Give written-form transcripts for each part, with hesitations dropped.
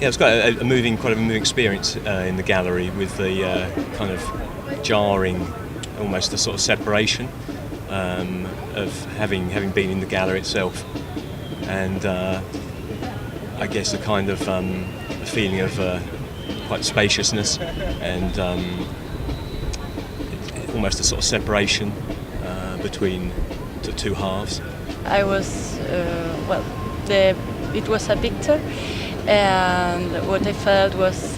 Yeah, it's quite a moving experience in the gallery, with the kind of jarring, almost a sort of separation of having been in the gallery itself, and I guess a kind of a feeling of quite spaciousness and almost a sort of separation between the two halves. I was it was a picture, and what I felt was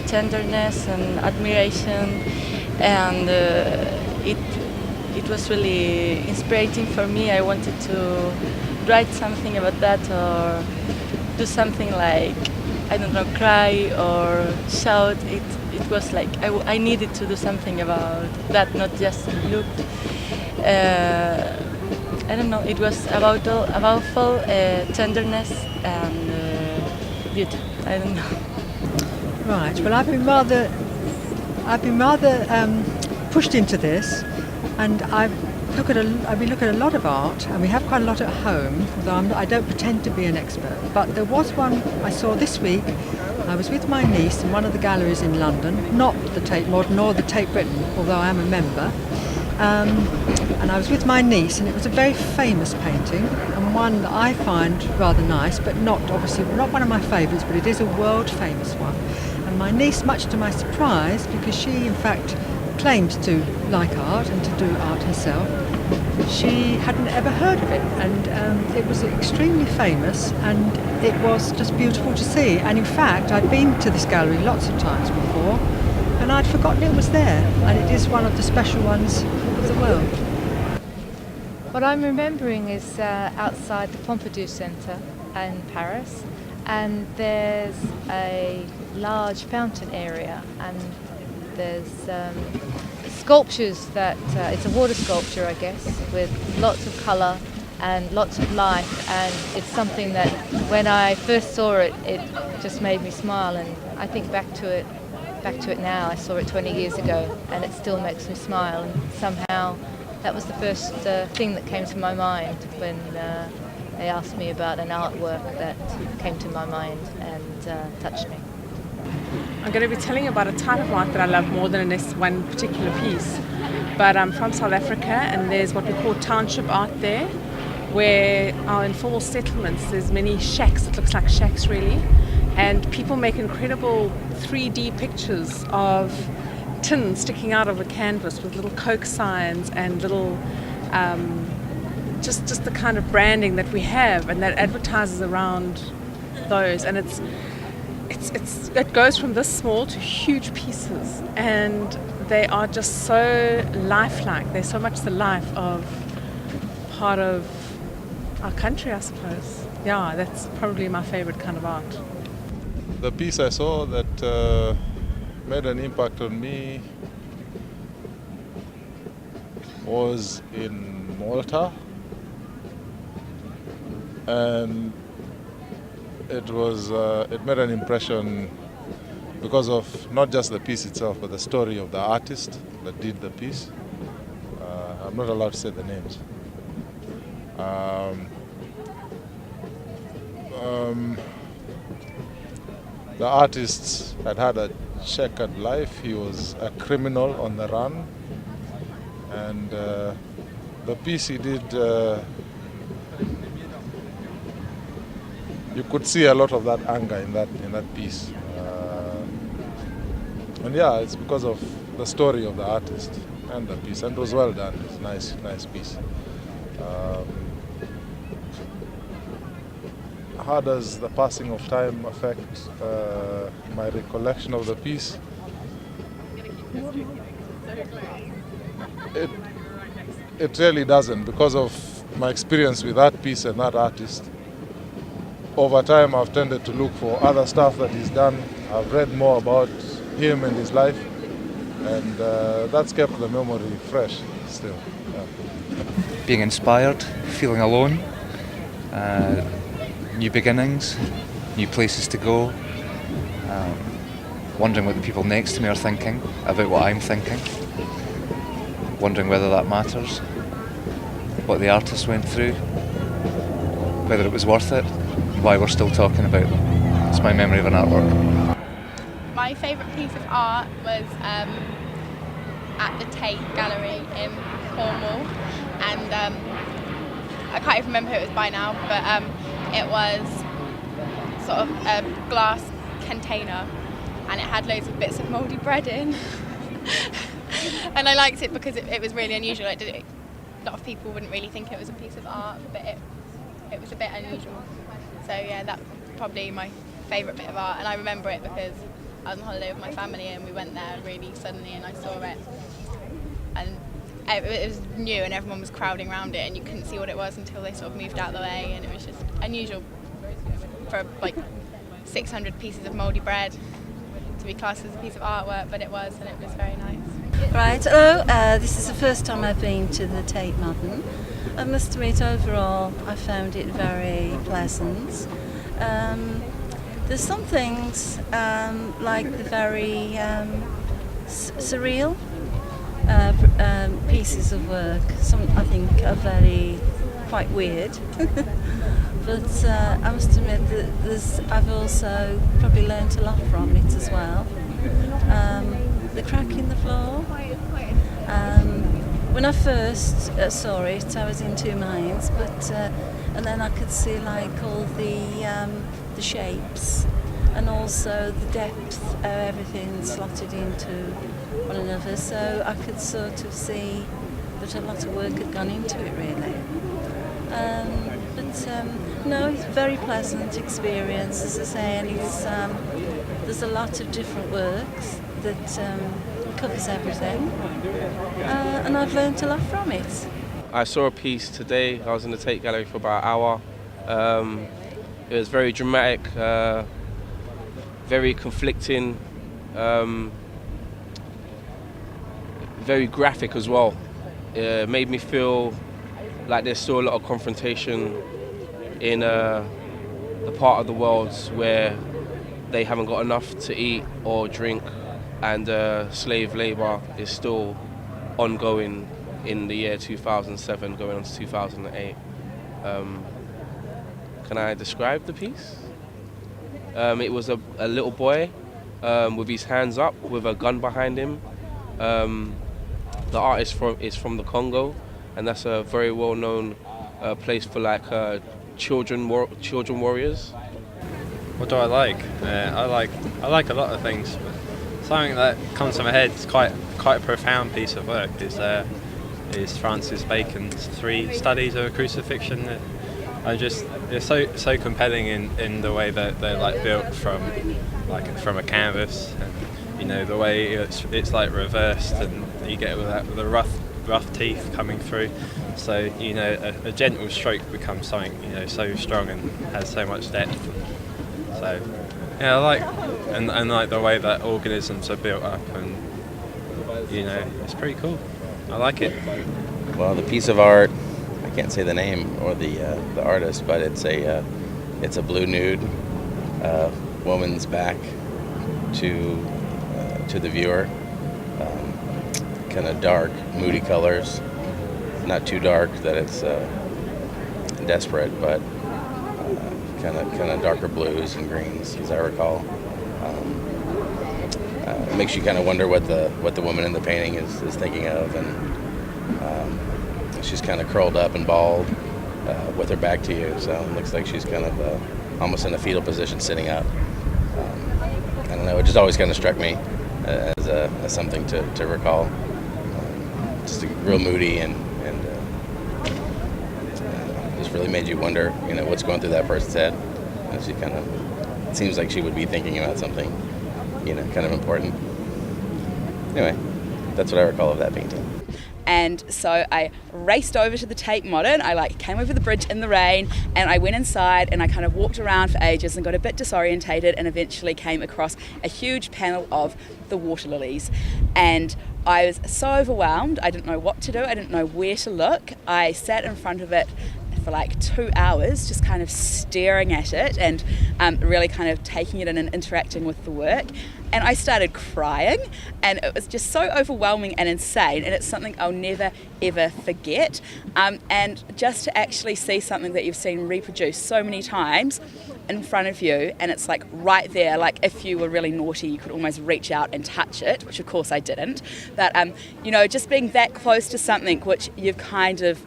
tenderness and admiration, and it was really inspiring for me. I wanted to write something about that, or do something like, I don't know, cry or shout. It was like I needed to do something about that, not just look. I don't know. It was about full tenderness and beauty. I don't know. Right. Well, I've been rather pushed into this, and I've been looking at a lot of art, and we have quite a lot at home, although I don't pretend to be an expert. But there was one I saw this week. I was with my niece in one of the galleries in London, not the Tate Modern or the Tate Britain, although I am a member. And I was with my niece, and it was a very famous painting, and one that I find rather nice, but not one of my favourites, but it is a world famous one. And my niece, much to my surprise, because she in fact claimed to like art and to do art herself, she hadn't ever heard of it, and it was extremely famous, and it was just beautiful to see. And in fact, I'd been to this gallery lots of times before, and I'd forgotten it was there, and it is one of the special ones of the world. What I'm remembering is outside the Pompidou Centre in Paris, and there's a large fountain area, and there's sculptures that, it's a water sculpture, I guess, with lots of colour and lots of life, and it's something that when I first saw it, it just made me smile, and I think back to it now. I saw it 20 years ago, and it still makes me smile, and somehow that was the first thing that came to my mind when they asked me about an artwork that came to my mind and touched me. I'm going to be telling you about a type of art that I love more than this one particular piece. But I'm from South Africa, and there's what we call township art there, where our informal settlements, there's many shacks, it looks like shacks really, and people make incredible 3D pictures of tin sticking out of a canvas with little Coke signs and little just the kind of branding that we have, and that advertises around those, and it goes from this small to huge pieces, and they are just so lifelike. They're so much the life of part of our country, I suppose. Yeah, that's probably my favorite kind of art. The piece I saw that made an impact on me was in Malta, and it made an impression because of not just the piece itself, but the story of the artist that did the piece. I'm not allowed to say the names. The artist had a checkered life. He was a criminal on the run, and the piece he did, you could see a lot of that anger in that piece, and yeah, it's because of the story of the artist and the piece, and it was well done. It's a nice piece. How does the passing of time affect my recollection of the piece? It really doesn't, because of my experience with that piece and that artist. Over time, I've tended to look for other stuff that he's done. I've read more about him and his life, and that's kept the memory fresh still. Yeah. Being inspired, feeling alone, new beginnings, new places to go, wondering what the people next to me are thinking about what I'm thinking, wondering whether that matters, what the artist went through, whether it was worth it, why we're still talking about them. It's my memory of an artwork. My favourite piece of art was at the Tate Gallery in Cornwall, and I can't even remember who it was by now, but it was sort of a glass container and it had loads of bits of mouldy bread in. And I liked it because it was really unusual. A lot of people wouldn't really think it was a piece of art, but it was a bit unusual. So yeah, that's probably my favourite bit of art, and I remember it because I was on holiday with my family and we went there really suddenly and I saw it. And it was new and everyone was crowding around it and you couldn't see what it was until they sort of moved out of the way, and it was just unusual for like 600 pieces of mouldy bread to be classed as a piece of artwork, but it was, and it was very nice. Right, hello, this is the first time I've been to the Tate Modern. I must admit, overall, I found it very pleasant. There's some things like the very surreal pieces of work. Some I think are quite weird. But I must admit that I've also probably learnt a lot from it as well. The crack in the floor. When I first saw it, I was in two minds, but and then I could see like all the shapes and also the depth of everything slotted into one another. So I could sort of see that a lot of work had gone into it, really. No, it's a very pleasant experience, as I say, and it's there's a lot of different works that covers everything, and I've learnt a lot from it. I saw a piece today. I was in the Tate Gallery for about an hour. It was very dramatic, very conflicting, very graphic as well. It made me feel like there's still a lot of confrontation in the part of the world where they haven't got enough to eat or drink, and slave labour is still ongoing in the year 2007 going on to 2008. Can I describe the piece? It was a little boy with his hands up with a gun behind him. The artist is from the Congo, and that's a very well-known place for like children warriors. What do I like? I like a lot of things. But something that comes to my head is quite a profound piece of work is Francis Bacon's 3 Studies of a Crucifixion. They're so compelling in the way that they're like built from a canvas, and you know the way it's like reversed, and you get with the rough teeth coming through. So you know a gentle stroke becomes something so strong and has so much depth. So yeah, I like the way that organisms are built up, and it's pretty cool. I like it. Well, the piece of art, I can't say the name or the artist, but it's a blue nude, woman's back to the viewer, kind of dark, moody colors, not too dark that it's desperate, but kind of darker blues and greens, as I recall. It makes you kind of wonder what the woman in the painting is thinking of, and she's kind of curled up and bald with her back to you, so it looks like she's kind of almost in a fetal position, sitting up. I don't know, it just always kind of struck me as something to recall. Just real moody and just really made you wonder, what's going through that person's head. And she it seems like she would be thinking about something, kind of important. Anyway, that's what I recall of that painting. And so I raced over to the Tate Modern. I came over the bridge in the rain, and I went inside and I kind of walked around for ages and got a bit disorientated, and eventually came across a huge panel of the water lilies. And I was so overwhelmed. I didn't know what to do. I didn't know where to look. I sat in front of it for like 2 hours, just kind of staring at it and really kind of taking it in and interacting with the work. and I started crying, and it was just so overwhelming and insane, and it's something I'll never ever forget. And just to actually see something that you've seen reproduced so many times in front of you, and it's like right there, like if you were really naughty you could almost reach out and touch it, which of course I didn't, but you know, just being that close to something which you've kind of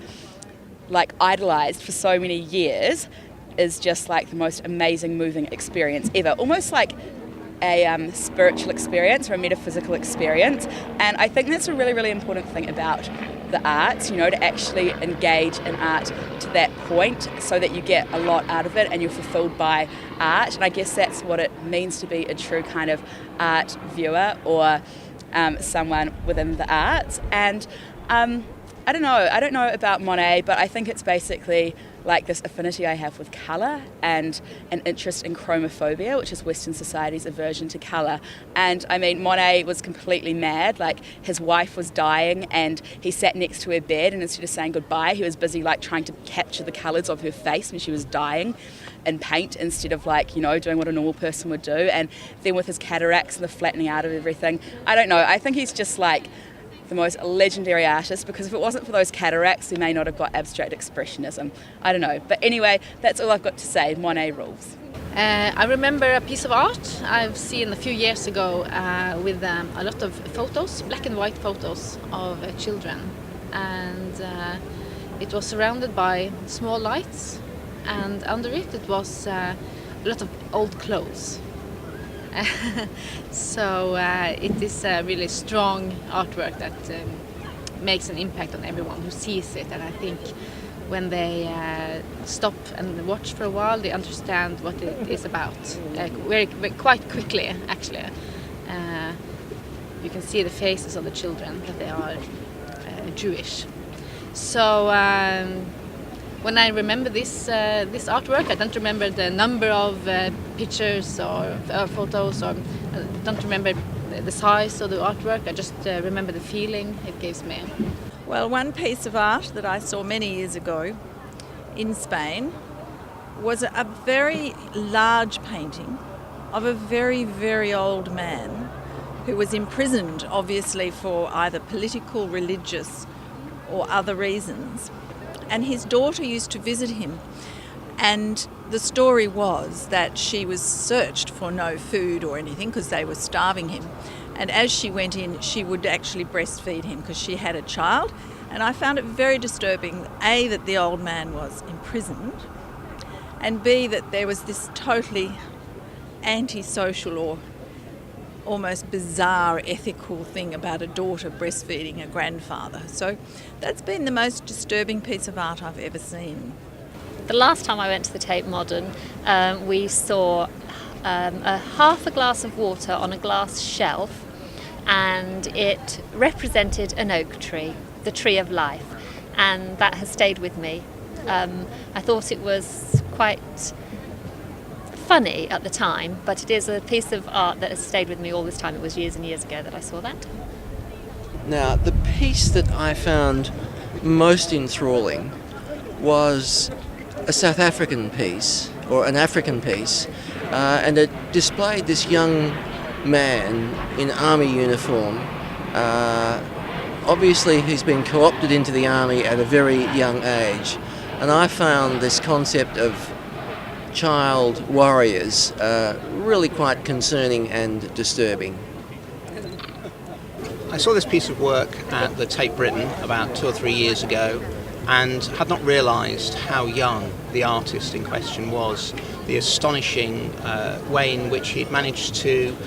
like idolized for so many years is just like the most amazing, moving experience ever, almost like a spiritual experience or a metaphysical experience. And I think that's a really, really important thing about the arts, you know, to actually engage in art to that point so that you get a lot out of it and you're fulfilled by art. And I guess that's what it means to be a true kind of art viewer or someone within the arts. And I don't know about Monet, but I think it's basically like this affinity I have with colour and an interest in chromophobia, which is Western society's aversion to colour. And I mean, Monet was completely mad. Like, his wife was dying and he sat next to her bed, and instead of saying goodbye, he was busy like trying to capture the colours of her face when she was dying in paint, instead of like, you know, doing what a normal person would do. And then with his cataracts and the flattening out of everything, I don't know, I think he's just like the most legendary artist, because if it wasn't for those cataracts, we may not have got abstract expressionism. I don't know. But anyway, that's all I've got to say. Monet rules. I remember a piece of art I've seen a few years ago with a lot of photos, black and white photos of children. And it was surrounded by small lights, and under it was a lot of old clothes. So it is a really strong artwork that makes an impact on everyone who sees it, and I think when they stop and watch for a while, they understand what it is about quite quickly, actually. You can see the faces of the children that they are Jewish. So when I remember this artwork, I don't remember the number of pictures or photos, or I don't remember the size of the artwork. I just remember the feeling it gives me. Well, one piece of art that I saw many years ago in Spain was a very large painting of a very, very old man who was imprisoned, obviously for either political, religious or other reasons. And his daughter used to visit him, and the story was that she was searched for no food or anything because they were starving him, and as she went in she would actually breastfeed him because she had a child. And I found it very disturbing, A, that the old man was imprisoned, and B, that there was this totally antisocial or almost bizarre ethical thing about a daughter breastfeeding a grandfather. So that's been the most disturbing piece of art I've ever seen. The last time I went to the Tate Modern, we saw half a glass of water on a glass shelf, and it represented an oak tree, the tree of life, and that has stayed with me. I thought it was quite funny at the time, but it is a piece of art that has stayed with me all this time. It was years and years ago that I saw that. Now, the piece that I found most enthralling was a South African piece, or an African piece, and it displayed this young man in army uniform. Obviously he's been co-opted into the army at a very young age, and I found this concept of child warriors really quite concerning and disturbing. I saw this piece of work at the Tate Britain about 2 or 3 years ago and had not realised how young the artist in question was. The astonishing way in which he'd managed to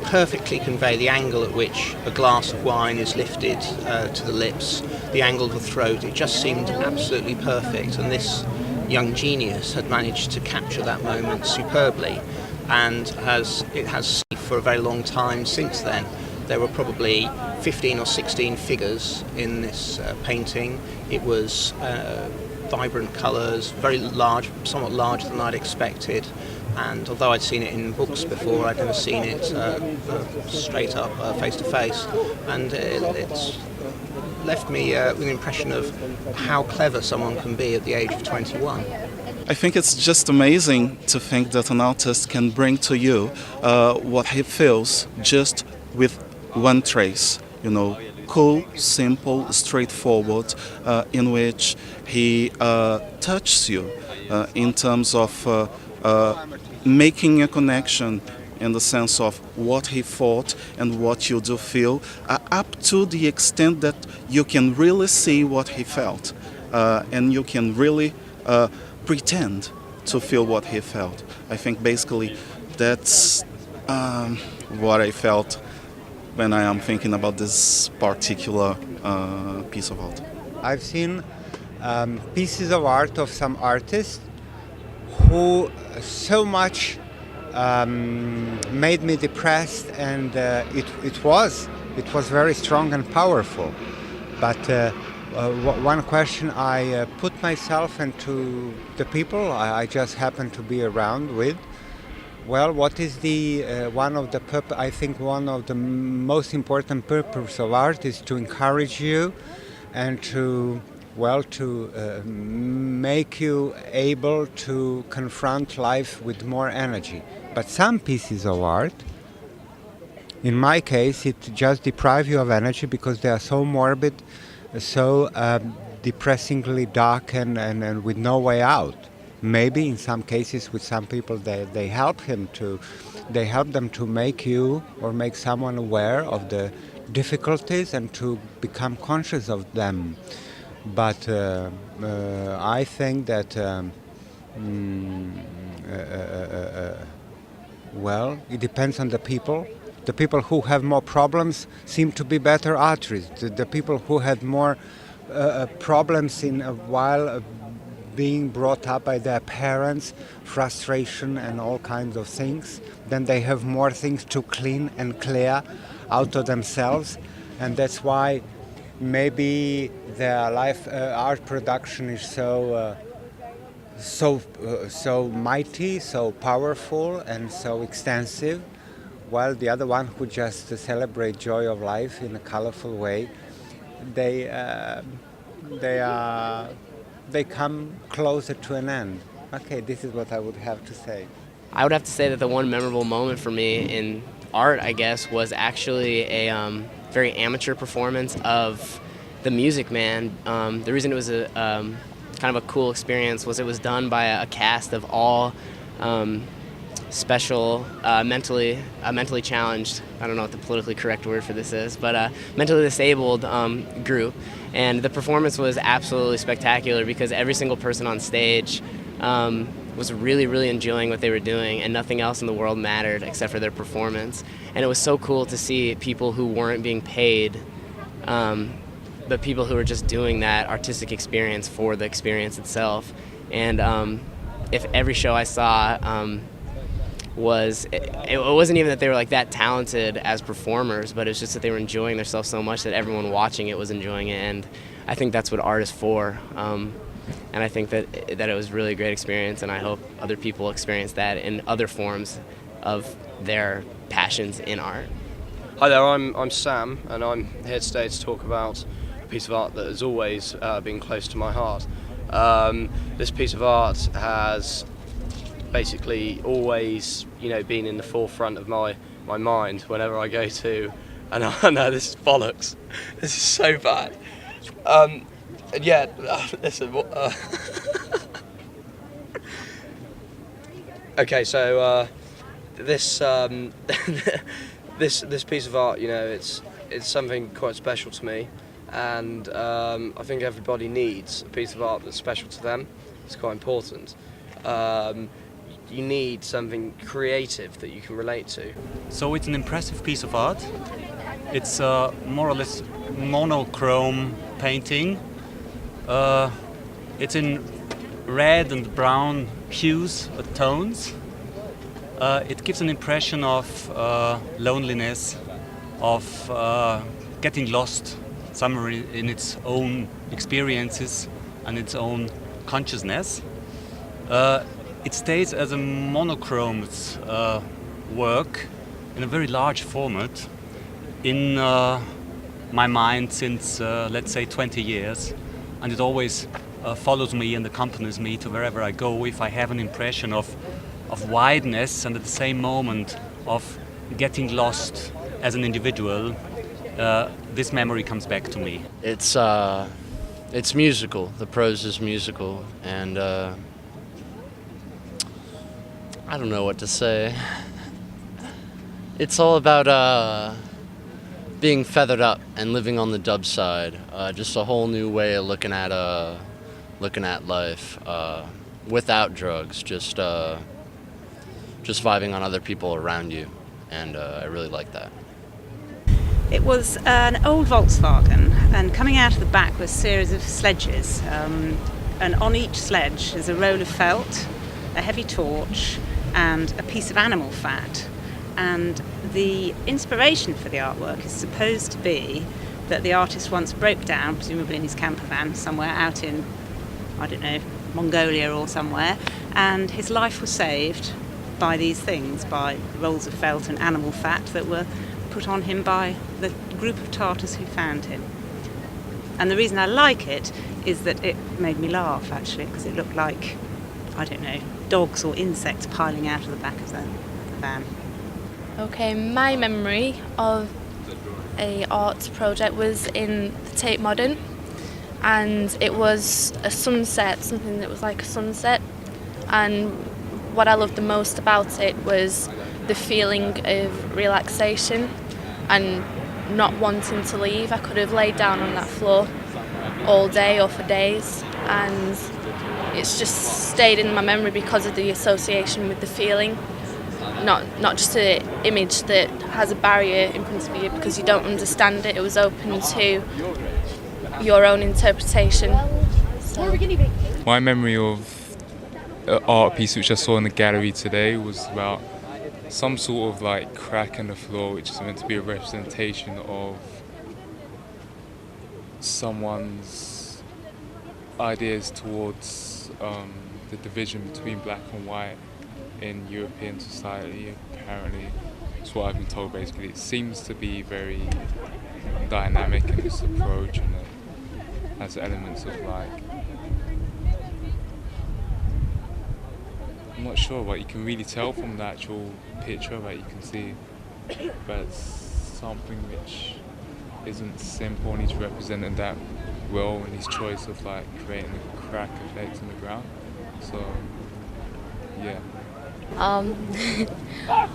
perfectly convey the angle at which a glass of wine is lifted to the lips, the angle of the throat. It just seemed absolutely perfect, and this young genius had managed to capture that moment superbly, and it has for a very long time since then. There were probably 15 or 16 figures in this painting. It was vibrant colours, very large, somewhat larger than I'd expected, and although I'd seen it in books before, I'd never seen it straight up, face to face, and it's left me with an impression of how clever someone can be at the age of 21. I think it's just amazing to think that an artist can bring to you what he feels just with one trace, you know, cool, simple, straightforward, in which he touches you in terms of making a connection in the sense of what he thought and what you do feel, up to the extent that you can really see what he felt, and you can really pretend to feel what he felt. I think basically that's what I felt when I am thinking about this particular piece of art. I've seen pieces of art of some artists who so much made me depressed, and it was very strong and powerful. But one question I put myself into the people I just happened to be around with. Well, what is the I think one of the most important purpose of art is to encourage you and to make you able to confront life with more energy. But some pieces of art, in my case, it just deprives you of energy because they are so morbid, so depressingly dark and with no way out. Maybe in some cases with some people they help them to make you or make someone aware of the difficulties and to become conscious of them. But I think that it depends on the people. The people who have more problems seem to be better artists. The people who had more problems while being brought up by their parents, frustration and all kinds of things, then they have more things to clean and clear out of themselves, and that's why maybe their life art production is so mighty, so powerful, and so extensive, while the other one who just celebrate joy of life in a colorful way, they come closer to an end. Okay, this is what I would have to say. I would have to say that the one memorable moment for me in art, I guess, was actually a very amateur performance of The Music Man. The reason it was a kind of a cool experience was it was done by a cast of all special mentally challenged, I don't know what the politically correct word for this is, but mentally disabled group. And the performance was absolutely spectacular because every single person on stage was really, really enjoying what they were doing, and nothing else in the world mattered except for their performance. And it was so cool to see people who weren't being paid, but people who were just doing that artistic experience for the experience itself. And if every show I saw it wasn't even that they were like that talented as performers, but it was just that they were enjoying themselves so much that everyone watching it was enjoying it. And I think that's what art is for. And I think that it was really a great experience, and I hope other people experience that in other forms of their passions in art. Hi there, I'm Sam, and I'm here today to talk about a piece of art that has always been close to my heart. This piece of art has basically always, been in the forefront of my mind whenever I go to, and I know this is bollocks, this is so bad. Listen. Okay, so this piece of art, it's something quite special to me, and I think everybody needs a piece of art that's special to them. It's quite important. You need something creative that you can relate to. So it's an impressive piece of art. It's a more or less monochrome painting. It's in red and brown hues, tones. It gives an impression of loneliness, of getting lost somewhere in its own experiences and its own consciousness. It stays as a monochrome work in a very large format in my mind since, let's say, 20 years. And it always follows me and accompanies me to wherever I go, if I have an impression of wideness and at the same moment of getting lost as an individual, this memory comes back to me. It's musical. The prose is musical, and I don't know what to say. It's all about being feathered up and living on the dub side. Just a whole new way of looking at life without drugs. Just vibing on other people around you, and I really like that. It was an old Volkswagen, and coming out of the back was a series of sledges, and on each sledge is a roll of felt, a heavy torch, and a piece of animal fat. And the inspiration for the artwork is supposed to be that the artist once broke down, presumably in his camper van somewhere out in, I don't know, Mongolia or somewhere, and his life was saved by these things, by rolls of felt and animal fat that were put on him by the group of Tartars who found him. And the reason I like it is that it made me laugh, actually, because it looked like, I don't know, dogs or insects piling out of the back of the van. Okay, my memory of a art project was in the Tate Modern, and it was a sunset, something that was like a sunset, and what I loved the most about it was the feeling of relaxation and not wanting to leave. I could have laid down on that floor all day or for days, and it's just stayed in my memory because of the association with the feeling, not just an image that has a barrier in front of you because you don't understand it. It was open to your own interpretation. So. My memory of an art piece which I saw in the gallery today was about some sort of like crack in the floor, which is meant to be a representation of someone's ideas towards the division between black and white in European society. Apparently, that's what I've been told. Basically, it seems to be very dynamic in its approach, and it has elements of like, I'm not sure, but you can really tell from the actual picture that you can see that it's something which isn't simple, and he's represented that well in his choice of like creating a crack effect in the ground. So yeah.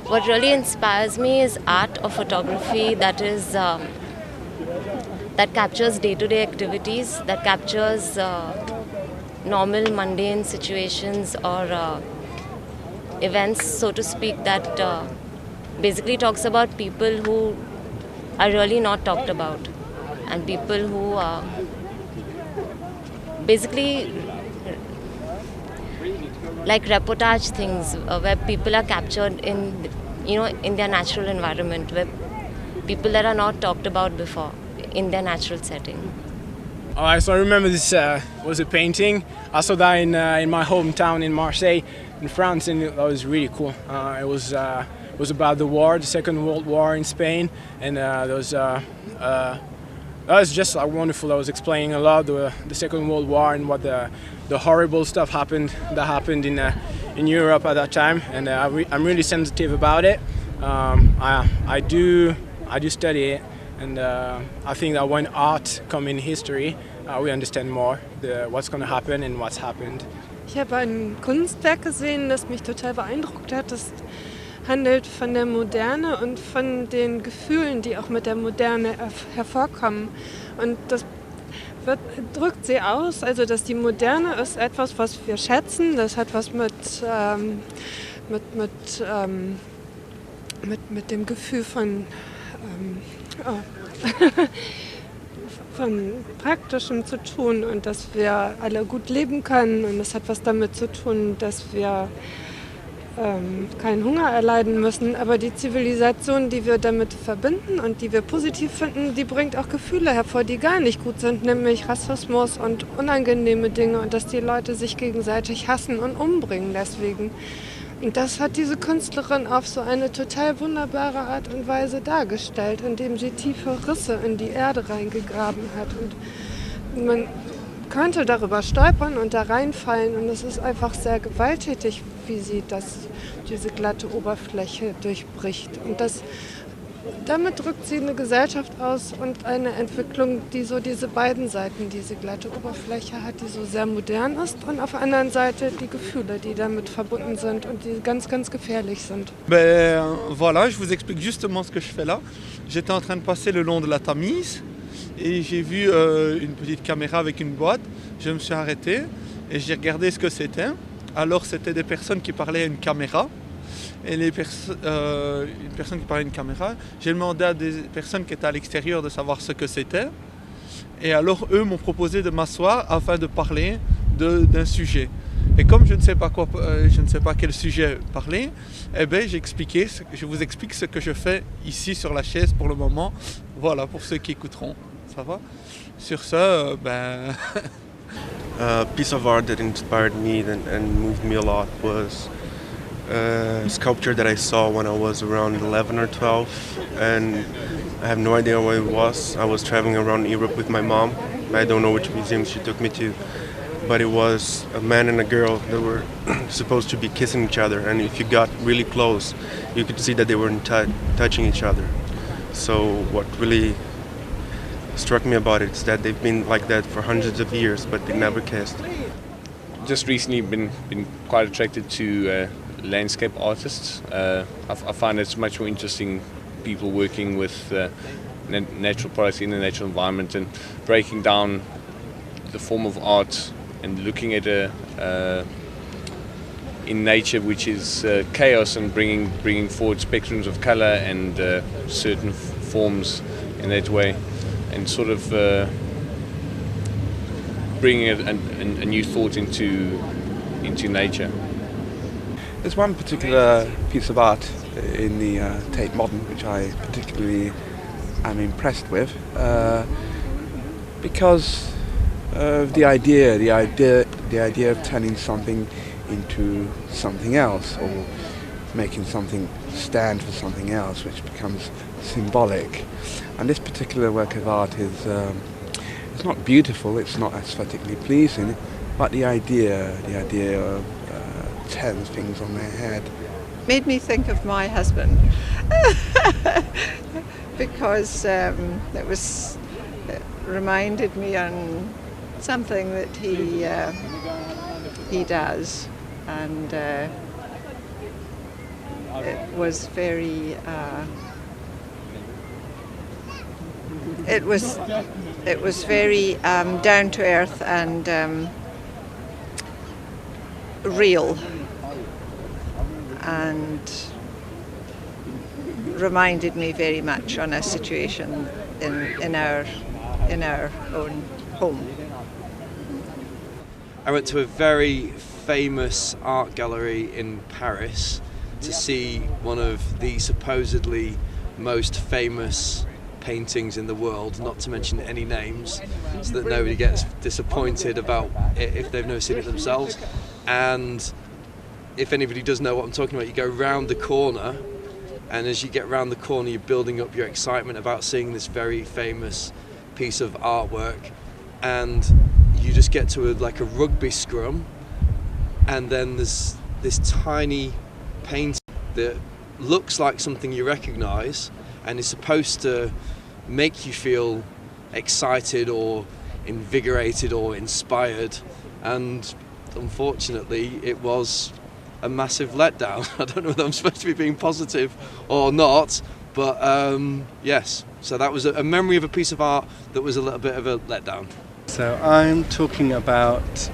What really inspires me is art or photography that is that captures day-to-day activities, that captures normal mundane situations or events, so to speak, that basically talks about people who are really not talked about, and people who basically like reportage things where people are captured in, in their natural environment, where people that are not talked about before in their natural setting. Alright, so I remember this was a painting. I saw that in my hometown in Marseille, in France, and that was really cool. It was about the war, the Second World War in Spain, and that was just wonderful. I was explaining a lot the Second World War and what the horrible stuff happened in Europe at that time, and I'm really sensitive about it. I do study it. And I think that when art comes in history, we understand more what's going to happen and what's happened. Ich habe ein Kunstwerk gesehen, das mich total beeindruckt hat. Das handelt von der Moderne und von den Gefühlen, die auch mit der Moderne hervorkommen. Und das drückt sie aus, also dass die Moderne ist etwas, was wir schätzen. Das hat was mit dem Gefühl von von Praktischem zu tun und dass wir alle gut leben können, und das hat was damit zu tun, dass wir keinen Hunger erleiden müssen, aber die Zivilisation, die wir damit verbinden und die wir positiv finden, die bringt auch Gefühle hervor, die gar nicht gut sind, nämlich Rassismus und unangenehme Dinge und dass die Leute sich gegenseitig hassen und umbringen deswegen. Und das hat diese Künstlerin auf so eine total wunderbare Art und Weise dargestellt, indem sie tiefe Risse in die Erde reingegraben hat. Und könnte darüber stolpern und da reinfallen und es ist einfach sehr gewalttätig, wie sie diese glatte Oberfläche durchbricht. Und damit drückt sie eine Gesellschaft aus und eine Entwicklung, die so diese beiden Seiten, diese glatte Oberfläche hat, die so sehr modern ist und auf der anderen Seite die Gefühle, die damit verbunden sind und die ganz, ganz gefährlich sind. Voilà, je vous explique justement ce que je fais là. J'étais en train de passer le long de la Tamise et j'ai vu une petite caméra avec une boîte. Je me suis arrêté et j'ai regardé ce que c'était. Alors c'était des personnes qui parlaient à une caméra. Et une personne qui parlait à une caméra, j'ai demandé à des personnes qui étaient à l'extérieur de savoir ce que c'était. Et alors eux m'ont proposé de m'asseoir afin de parler d'un sujet. Et comme je ne sais pas quel sujet parler, eh ben je vous explique ce que je fais ici sur la chaise pour le moment. Voilà, pour ceux qui écouteront, ça va. Sur ce, A piece of art that inspired me and moved me a lot was a sculpture that I saw when I was around 11 or 12, and I have no idea what it was. I was traveling around Europe with my mom. I don't know which museum she took me to, but it was a man and a girl that were supposed to be kissing each other, and if you got really close, you could see that they weren't touching each other. So what really struck me about it is that they've been like that for hundreds of years, but they never kissed. Just recently been quite attracted to landscape artists. I find it's much more interesting people working with natural products in the natural environment and breaking down the form of art and looking at in nature, which is chaos, and bringing forward spectrums of color and certain forms in that way, and sort of bringing a new thought into nature. There's one particular piece of art in the Tate Modern which I particularly am impressed with because of the idea of turning something into something else, or making something stand for something else, which becomes symbolic. And this particular work of art is it's not beautiful, it's not aesthetically pleasing, but the idea of turns things on their head. Made me think of my husband because it reminded me on something that he does, and it was very very down to earth and real, and reminded me very much on a situation in our own home. I went to a very famous art gallery in Paris to see one of the supposedly most famous paintings in the world, not to mention any names, so that nobody gets disappointed about it if they've never seen it themselves. And if anybody does know what I'm talking about, you go round the corner, and as you get round the corner you're building up your excitement about seeing this very famous piece of artwork, and you just get to like a rugby scrum, and then there's this tiny painting that looks like something you recognise and is supposed to make you feel excited or invigorated or inspired, and unfortunately it was a massive letdown. I don't know whether I'm supposed to be being positive or not, but yes, so that was a memory of a piece of art that was a little bit of a letdown. So I'm talking about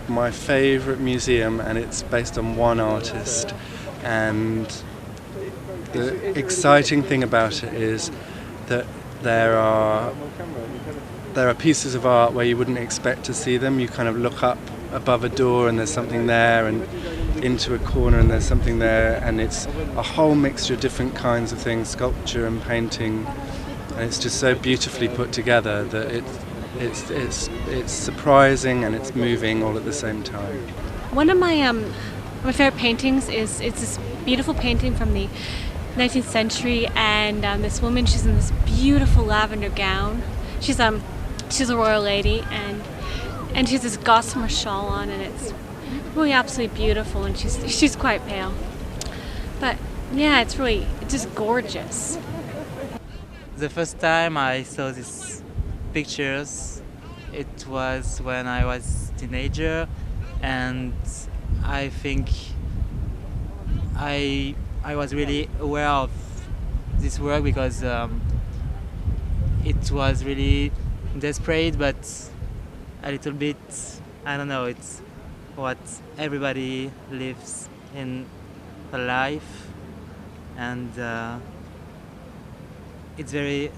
my favourite museum, and it's based on one artist, and the exciting thing about it is that there are pieces of art where you wouldn't expect to see them. You kind of look up above a door and there's something there, and into a corner and there's something there, and it's a whole mixture of different kinds of things, sculpture and painting, and it's just so beautifully put together that it's surprising and it's moving all at the same time. One of my favorite paintings is this beautiful painting from the 19th century, and this woman, she's in this beautiful lavender gown. She's a royal lady, and and she has this gossamer shawl on, and it's really absolutely beautiful, and she's quite pale. But yeah, it's just gorgeous. The first time I saw these pictures, it was when I was a teenager, and I think I was really aware of this work because it was really desperate, but a little bit, I don't know, it's what everybody lives in a life, and it's very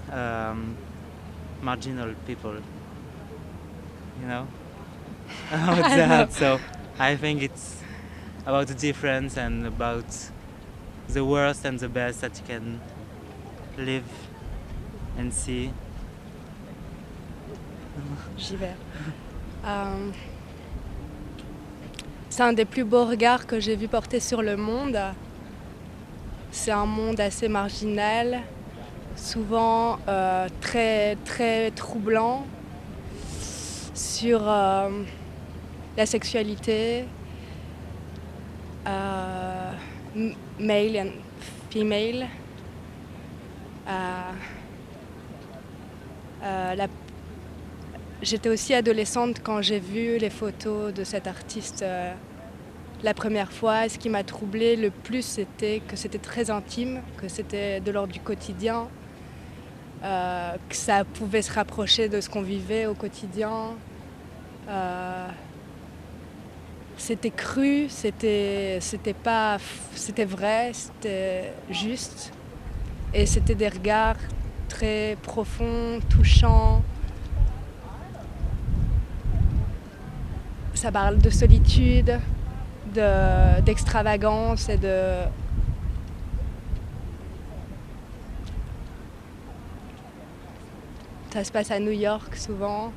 marginal people, you know, about that. So I think it's about the difference and about the worst and the best that you can live and see. J'y vais. C'est un des plus beaux regards que j'ai vu porter sur le monde. C'est un monde assez marginal, souvent très, très troublant sur la sexualité, male and female, J'étais aussi adolescente quand j'ai vu les photos de cet artiste la première fois. Et ce qui m'a troublée le plus, c'était que c'était très intime, que c'était de l'ordre du quotidien, que ça pouvait se rapprocher de ce qu'on vivait au quotidien. C'était cru, c'était vrai, c'était juste. Et c'était des regards très profonds, touchants. Ça parle de solitude, d'extravagance et de... Ça se passe à New York souvent.